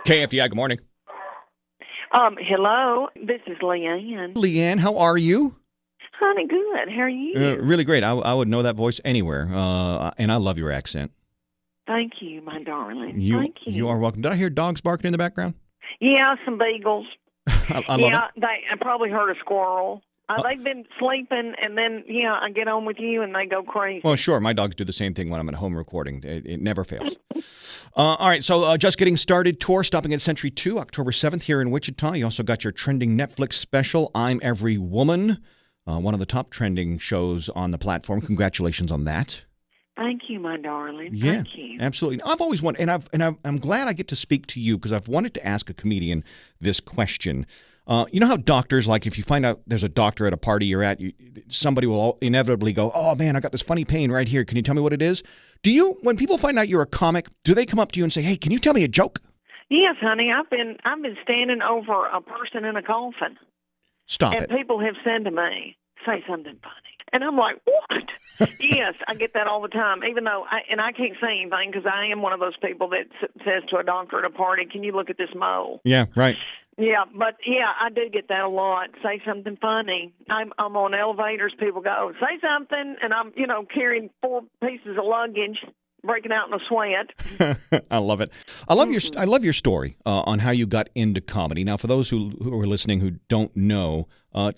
KFDI, good morning. Hello. This is Leanne. Leanne, how are you? Honey, good. How are you? Really great. I would know that voice anywhere, and I love your accent. Thank you, my darling. Thank you. You are welcome. Did I hear dogs barking in the background? Yeah, some beagles. I love it. I probably heard a squirrel. They've been sleeping, and then, I get on with you, and they go crazy. Well, sure. My dogs do the same thing when I'm at home recording. It never fails. All right, so Just Getting Started tour, stopping at Century 2, October 7th here in Wichita. You also got your trending Netflix special, I'm Every Woman, one of the top trending shows on the platform. Congratulations on that. Thank you, my darling. Yeah, Thank you. Absolutely. I've always wanted, I'm glad I get to speak to you because I've wanted to ask a comedian this question. You know how doctors, like if you find out there's a doctor at a party you're at, somebody will inevitably go, oh man, I got this funny pain right here. Can you tell me what it is? Do you, when people find out you're a comic, do they come up to you and say, hey, can you tell me a joke? Yes, honey. I've been standing over a person in a coffin. Stop it. And people have said to me, say something funny. And I'm like, what? Yes, I get that all the time, even though I can't say anything because I am one of those people that says to a doctor at a party, can you look at this mole? Yeah, right. Yeah, but I do get that a lot. Say something funny. I'm on elevators. People go, say something, and I'm, carrying 4 pieces of luggage, breaking out in a sweat. I love it. I love your story on how you got into comedy. Now, for those who are listening who don't know,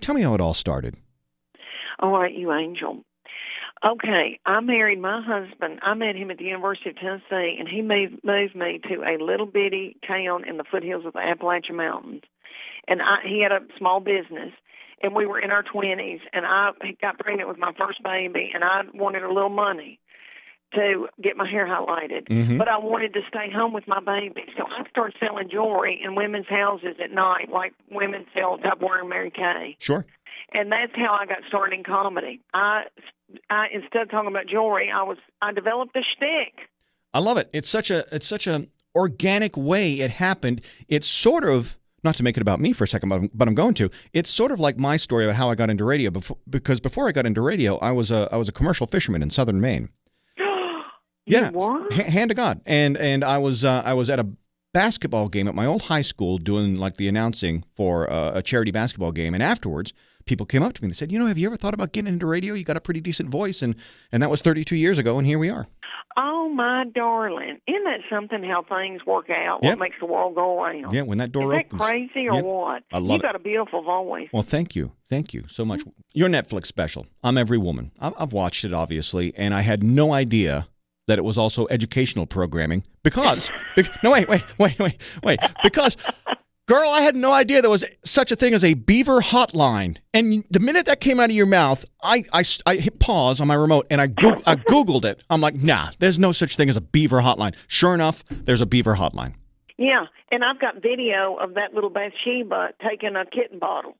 tell me how it all started. All right, you angel. Okay, I married my husband. I met him at the University of Tennessee, and he moved me to a little bitty town in the foothills of the Appalachian Mountains. And he had a small business, and we were in our 20s, and I got pregnant with my first baby, and I wanted a little money to get my hair highlighted. Mm-hmm. But I wanted to stay home with my baby. So I started selling jewelry in women's houses at night, like women sell Tupperware and Mary Kay. Sure. And that's how I got started in comedy. I instead of talking about jewelry, I developed a shtick. I love it. It's such a organic way it happened. It's sort of, not to make it about me for a second, but I'm going to. It's sort of like my story about how I got into radio. Because before I got into radio, I was a commercial fisherman in southern Maine. Yeah, hand to God. And I was at a basketball game at my old high school doing like the announcing for a charity basketball game, and afterwards people came up to me and they said, have you ever thought about getting into radio? You got a pretty decent voice, and that was 32 years ago, and here we are. Oh, my darling. Isn't that something how things work out, what makes the world go around? Yeah, when that door opens. Is that crazy or what? I love You got a beautiful voice. Well, thank you. Thank you so much. Your Netflix special, I'm Every Woman. I've watched it, obviously, and I had no idea that it was also educational programming because, because, girl, I had no idea there was such a thing as a Beaver Hotline. And the minute that came out of your mouth, I hit pause on my remote and I Googled it. I'm like, nah, there's no such thing as a Beaver Hotline. Sure enough, there's a Beaver Hotline. Yeah, and I've got video of that little Bathsheba taking a kitten bottle.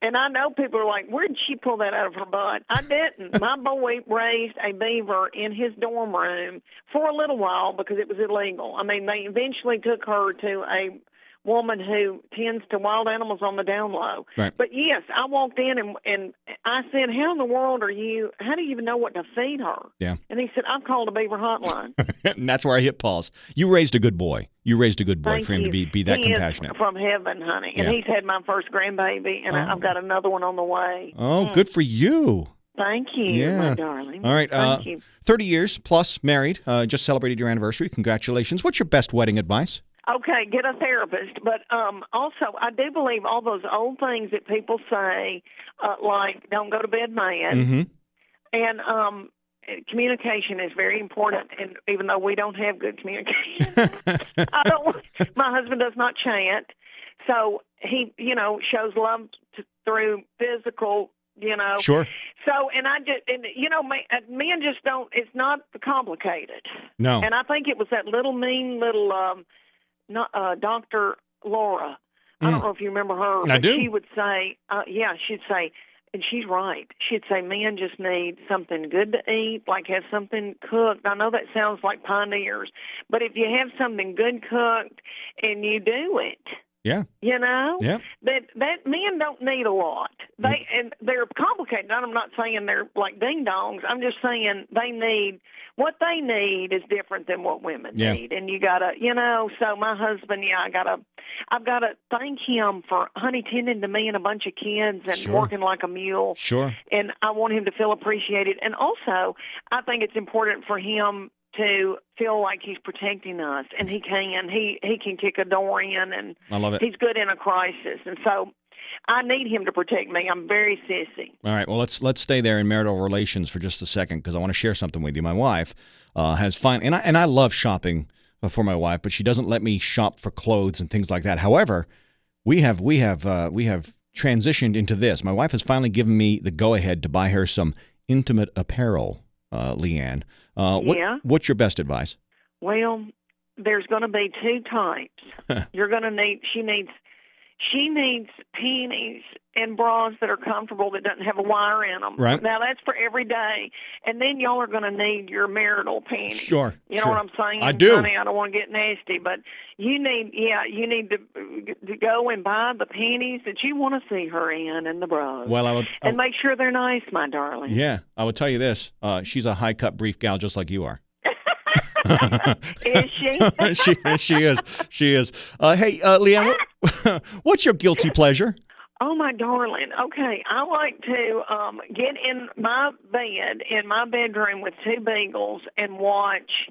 And I know people are like, where did she pull that out of her butt? I didn't. My boy raised a beaver in his dorm room for a little while because it was illegal. I mean, they eventually took her to a woman who tends to wild animals on the down low. Right. But yes, I walked in and I said, how in the world how do you even know what to feed her? Yeah. And he said, I've called a Beaver Hotline. And that's where I hit pause. You raised a good boy. You raised a good boy. Thank for him you. to be that he compassionate. Is from heaven, honey. And he's had my first grandbaby, and I've got another one on the way. Oh, good for you. Thank you, my darling. All right. Thank you. 30 years plus married. Just celebrated your anniversary. Congratulations. What's your best wedding advice? Okay, get a therapist. But also, I do believe all those old things that people say, like don't go to bed mad. Mm-hmm. And communication is very important. And even though we don't have good communication, my husband does not chant. So he, shows love through physical, Sure. So, men just don't, it's not complicated. No. And I think it was that mean little Dr. Laura. I don't know if you remember her. I do. She would say, she'd say, and she's right. She'd say, men just need something good to eat, like have something cooked. I know that sounds like pioneers, but if you have something good cooked and you do it, Yeah. You know? Yeah. That men don't need a lot. And they're complicated. I'm not saying they're like ding dongs. I'm just saying what they need is different than what women need. And you gotta, so my husband, I've gotta thank him for tending to me and a bunch of kids and working like a mule. Sure. And I want him to feel appreciated. And also, I think it's important for him to feel like he's protecting us, and he can kick a door in, and I love it. He's good in a crisis, and so I need him to protect me. I'm very sissy. All right, well, let's stay there in marital relations for just a second, because I want to share something with you. My wife has finally, and I love shopping for my wife, but she doesn't let me shop for clothes and things like that. However, we have transitioned into this. My wife has finally given me the go-ahead to buy her some intimate apparel. Leanne, what's your best advice? Well, there's going to be two types. You're going to need. She needs panties and bras that are comfortable, that doesn't have a wire in them. Right. Now that's for every day, and then y'all are going to need your marital panties. Sure. You know what I'm saying? I do. Honey, I don't want to get nasty, but you need to go and buy the panties that you want to see her in, and the bras. Well, and make sure they're nice, my darling. Yeah, I would tell you this: she's a high cut brief gal, just like you are. Is she? She is. She is. Hey, Leanne, what's your guilty pleasure? Oh, my darling. Okay, I like to get in my bed, in my bedroom with two beagles and watch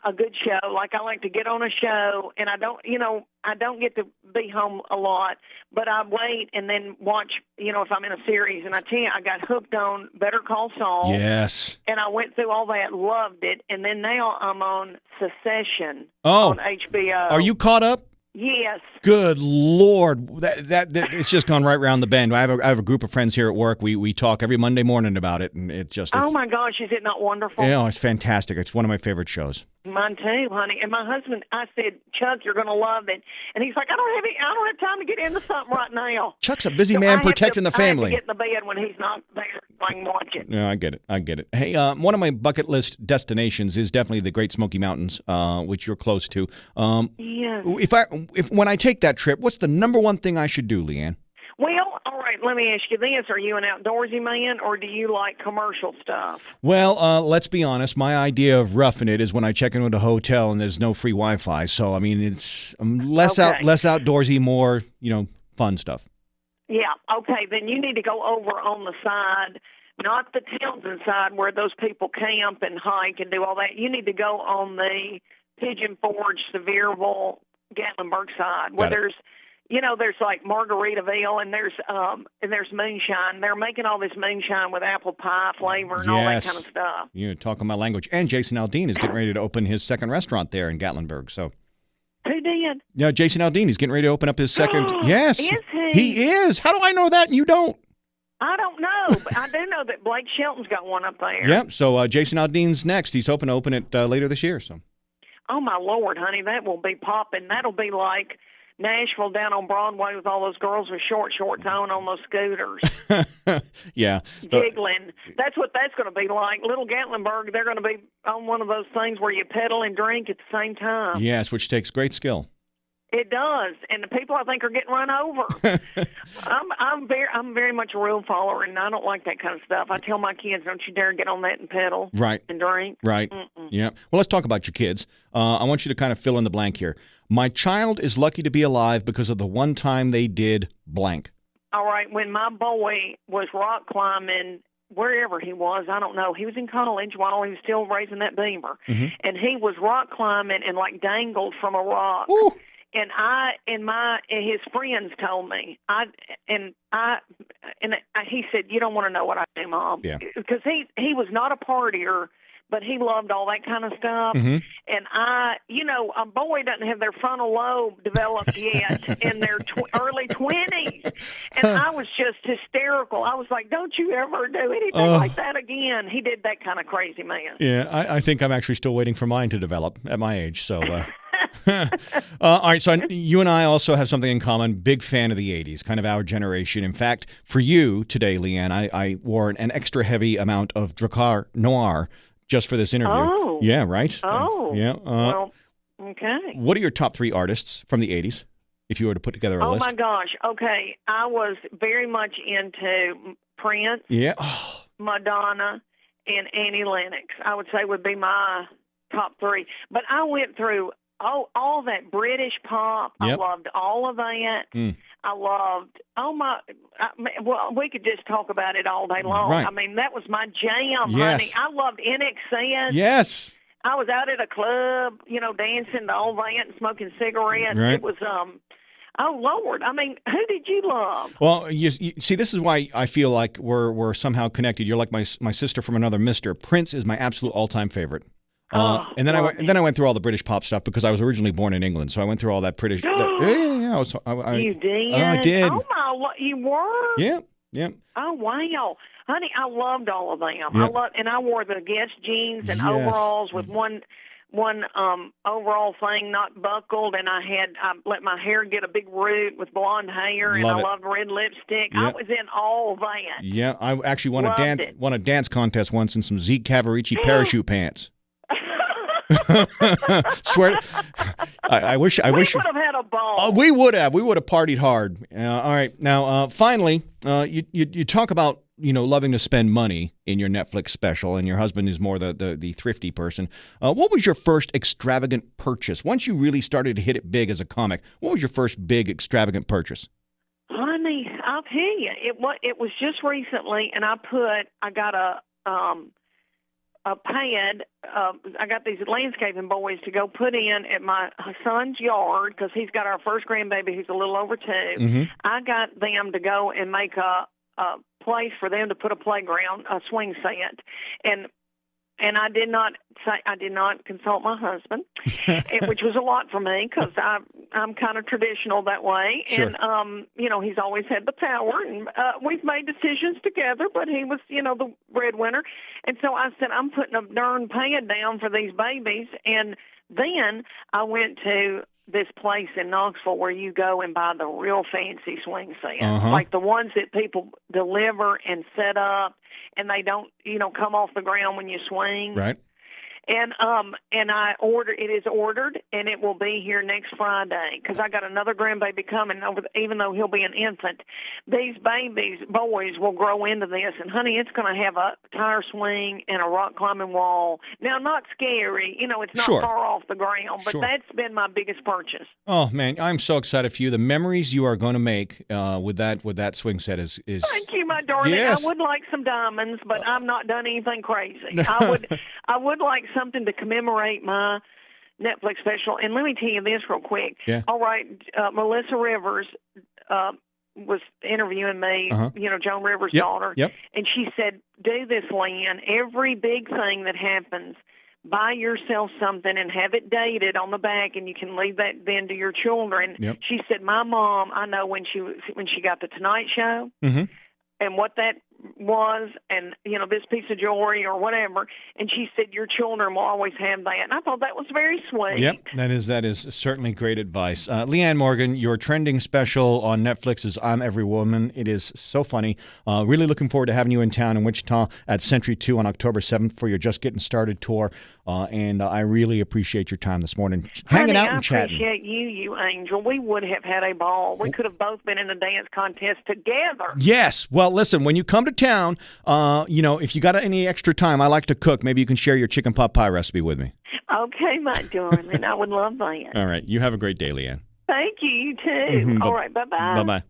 a good show. Like, I like to get on a show, and I don't get to be home a lot, but I wait and then watch, if I'm in a series. And I tell you, I got hooked on Better Call Saul. Yes. And I went through all that, loved it, and then now I'm on Succession on HBO. Are you caught up? Yes. Good Lord, that it's just gone right round the bend. I have a group of friends here at work. We talk every Monday morning about it, and oh my gosh, is it not wonderful? Yeah, it's fantastic. It's one of my favorite shows. Mine too, honey. And my husband, I said, Chuck, you're going to love it. And he's like, I don't have time to get into something right now. Chuck's a busy man protecting the family. I have to get in the bed when he's not there so I can watch it. Yeah, I get it. Hey, one of my bucket list destinations is definitely the Great Smoky Mountains, which you're close to. Yes. If when I take that trip, what's the number one thing I should do, Leanne? Well, all right, let me ask you this. Are you an outdoorsy man, or do you like commercial stuff? Well, let's be honest. My idea of roughing it is when I check into a hotel and there's no free Wi-Fi. So, I mean, it's less outdoorsy, more, fun stuff. Yeah, okay. Then you need to go over on the side, not the Townsend side where those people camp and hike and do all that. You need to go on the Pigeon Forge, Sevierville, Gatlinburg side where there's like Margaritaville and there's moonshine. They're making all this moonshine with apple pie flavor and all that kind of stuff. You're talking my language. And Jason Aldean is getting ready to open his second restaurant there in Gatlinburg. So, who did? Yeah, Jason Aldean. He's getting ready to open up his second. Yes, is he? He is. How do I know that and you don't? I don't know, but I do know that Blake Shelton's got one up there. Yep. So Jason Aldean's next. He's hoping to open it later this year. So. Oh my Lord, honey, that will be popping. That'll be like Nashville down on Broadway with all those girls with shorts on those scooters. Yeah. Giggling. That's what that's going to be like. Little Gatlinburg, they're going to be on one of those things where you pedal and drink at the same time. Yes, which takes great skill. It does, and the people I think are getting run over. I'm very much a rule follower, and I don't like that kind of stuff. I tell my kids, don't you dare get on that and pedal, right, and drink. Right. Yeah. Well, let's talk about your kids. I want you to kind of fill in the blank here. My child is lucky to be alive because of the one time they did blank. All right. When my boy was rock climbing, wherever he was, I don't know. He was in college while he was still raising that beaver, and he was rock climbing and like dangled from a rock. Ooh. And his friends told me, he said, you don't want to know what I do, Mom. Yeah. Because he was not a partier, but he loved all that kind of stuff. And a boy doesn't have their frontal lobe developed yet in their early 20s. And I was just hysterical. I was like, don't you ever do anything like that again. He did that kind of crazy man. Yeah, I think I'm actually still waiting for mine to develop at my age. So, all right, so you and I also have something in common. Big fan of the 80s, kind of our generation. In fact, for you today, Leanne, I wore an extra heavy amount of Drakkar Noir just for this interview. Oh. Yeah, right? Oh. Yeah. Well, okay. What are your top 3 artists from the 80s? if you were to put together a Oh, list? my gosh. Okay. I was very much into Prince, Yeah. Madonna, and Annie Lennox. I would say would be my top three. But I went through all that British pop. Yep. I loved all of that. I loved, well, we could just talk about it all day long. Right. I mean, that was my jam, Yes. honey. I loved NXS. Yes. I was out at a club, dancing to all that and smoking cigarettes. Right. It was, oh, Lord. I mean, who did you love? Well, you see, this is why I feel like we're somehow connected. You're like my sister from another mister. Prince is my absolute all-time favorite. And then I went through all the British pop stuff because I was originally born in England, so I went through all that British. You did? Oh, I did. Oh my! You were? Yeah. Oh wow, honey, I loved all of them. Yep. And I wore the Guess jeans and Yes. overalls with one overall thing not buckled, and I let my hair get a big root with blonde hair, and I loved red lipstick. Yep. I was in all that. Yeah, I actually won Loved a dance contest once in some Zeke Cavarici parachute pants. Swear, I wish We would have had a ball. we would have partied hard. All right, now finally, you talk about loving to spend money in your Netflix special, and your husband is more the thrifty person. What was your first extravagant purchase? Once you really started to hit it big as a comic, what was your first big extravagant purchase? Honey, I'll tell you, it was just recently, and I got a pad. I got these landscaping boys to go put in at my son's yard because he's got our first grandbaby who's a little over 2. Mm-hmm. I got them to go and make a place for them to put a playground, a swing set, and I did not consult my husband, which was a lot for me because I'm kind of traditional that way. Sure. And he's always had the power, and we've made decisions together. But he was, the breadwinner, and so I said I'm putting a darn pad down for these babies. And then I went to this place in Knoxville where you go and buy the real fancy swing sets, like the ones that people deliver and set up, and they don't, come off the ground when you swing. Right. And it is ordered, and it will be here next Friday because I got another grandbaby coming. Even though he'll be an infant, these boys will grow into this. And honey, it's going to have a tire swing and a rock climbing wall. Now, not scary, it's not Sure. far off the ground, but Sure. that's been my biggest purchase. Oh man, I'm so excited for you. The memories you are going to make with that swing set is. Thank you, my darling. Yes. I would like some diamonds, but I've not done anything crazy. I would like something to commemorate my Netflix special. And let me tell you this real quick. Yeah. All right, Melissa Rivers was interviewing me, Joan Rivers' daughter. Yep. And she said, do this, Leanne. Every big thing that happens, buy yourself something and have it dated on the back, and you can leave that then to your children. Yep. She said, my mom, I know when she got the Tonight Show, Mm-hmm. and what that was, and this piece of jewelry or whatever, and she said your children will always have that, and I thought that was very sweet. Yep, that is certainly great advice. Leanne Morgan, your trending special on Netflix is I'm Every Woman. It is so funny. Really looking forward to having you in town in Wichita at Century 2 on October 7th for your Just Getting Started tour, and I really appreciate your time this morning, hanging out and chatting. I appreciate you angel. We would have had a ball. We could have both been in a dance contest together. Yes. Well, listen, when you come to town, if you got any extra time, I like to cook. Maybe you can share your chicken pot pie recipe with me. Okay, my darling. I would love that. All right. You have a great day, Leanne. Thank you. You too. Mm-hmm. All right. Bye-bye. Bye-bye.